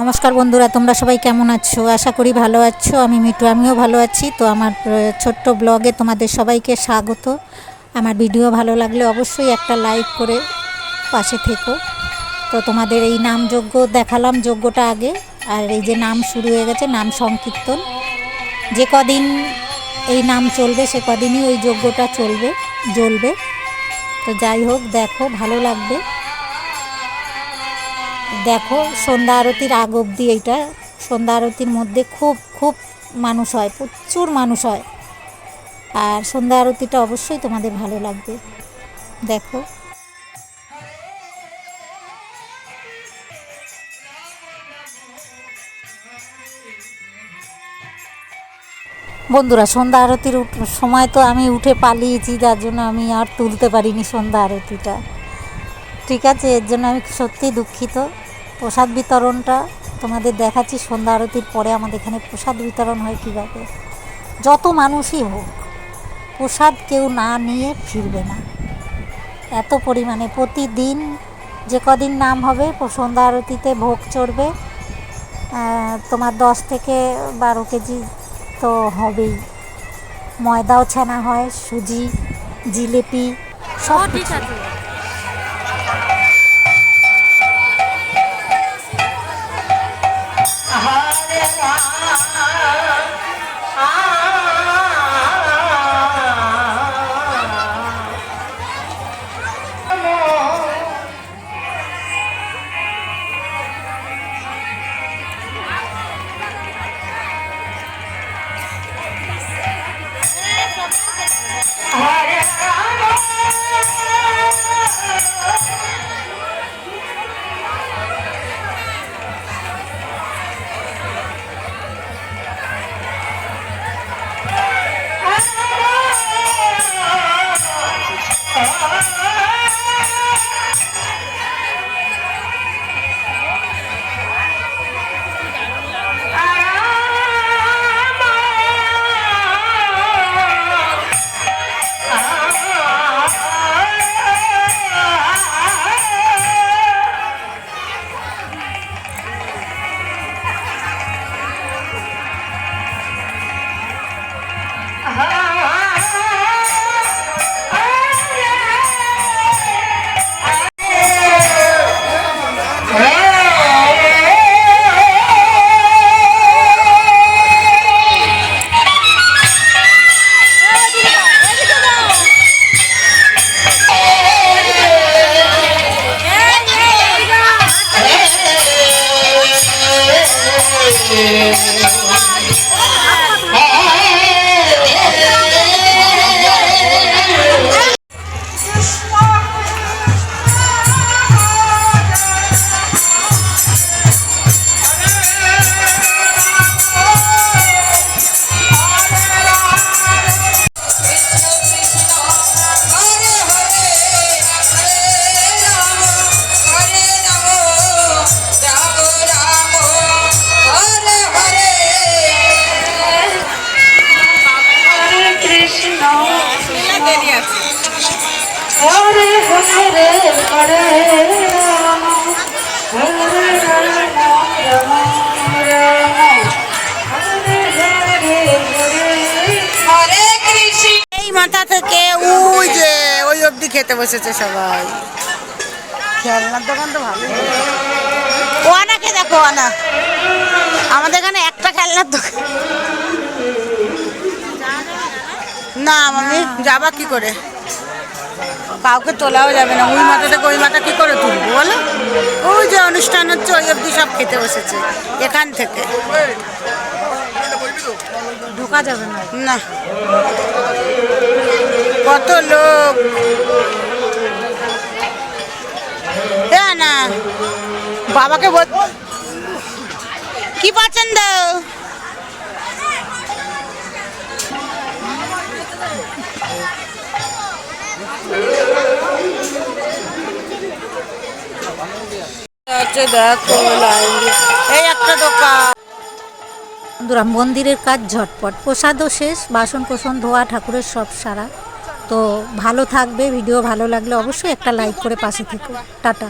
নমস্কার বন্ধুরা, তোমরা সবাই কেমন আছো? আশা করি ভালো আছো। আমি মিঠু, আমিও ভালো আছি। তো আমার ছোট্ট ব্লগে তোমাদের সবাইকে স্বাগত। আমার ভিডিও ভালো লাগলে অবশ্যই একটা লাইক করে পাশে থেকো। তো তোমাদের এই নাম যজ্ঞ দেখালাম, যজ্ঞটা আগে, আর এই যে নাম শুরু হয়ে গেছে, নাম সংকীর্তন। যে কদিন এই নাম চলবে সে কদিনই ওই যজ্ঞটা জ্বলবে। তো যাই হোক, দেখো, ভালো লাগবে। দেখো, সন্ধ্যা আরতির আগ অবধি, এইটা সন্ধ্যা আরতির মধ্যে খুব খুব মানুষ হয়, প্রচুর মানুষ হয়। আর সন্ধ্যা আরতিটা অবশ্যই তোমাদের ভালো লাগবে। দেখো বন্ধুরা, সন্ধ্যা আরতির সময় তো আমি উঠে পালিয়েছি, যার জন্য আমি আর তুলতে পারিনি সন্ধ্যা আরতিটা। ঠিক আছে, এর জন্য আমি সত্যিই দুঃখিত। প্রসাদ বিতরণটা তোমাদের দেখাচ্ছি। সন্ধ্যা আরতির পরে আমাদের এখানে প্রসাদ বিতরণ হয় কীভাবে। যত মানুষই হোক, প্রসাদ কেউ না নিয়ে ফিরবে না, এত পরিমাণে। প্রতিদিন যে কদিন নাম হবে, সন্ধ্যা আরতিতে ভোগ চড়বে। তোমার 10 থেকে 12 কেজি তো হবেই। ময়দাও ছানা হয়, সুজি, জিলিপি, সব কিছু। এই মাথা থেকে ওই যে ওই অবধি খেতে বসেছে সবাই। খেলনার দোকান তো ভালো। ও আনাকে দেখো, আনা আমাদের এখানে একটা খেলনার দোকান। না মামি, যাবা কি করে? কাউকে তোলাও যাবে না। ওই মাথা থেকে ওই মাথা কি করে তুলবো বলো? ওই যে অনুষ্ঠান হচ্ছে ওই অবধি সব খেতে বসেছে। এখান থেকে ঢোকা যাবে না। না, কত লোক। না, বাবাকে কি পছন্দ? দেখো এই একটা দোকান। বন্ধুরা, মন্দিরের কাজ ঝটপট, প্রসাদও শেষ, বাসন কোসন ধোয়া, ঠাকুরের সব সারা। তো ভালো থাকবে। ভিডিও ভালো লাগলে অবশ্যই একটা লাইক করে পাশে থেকো। টাটা।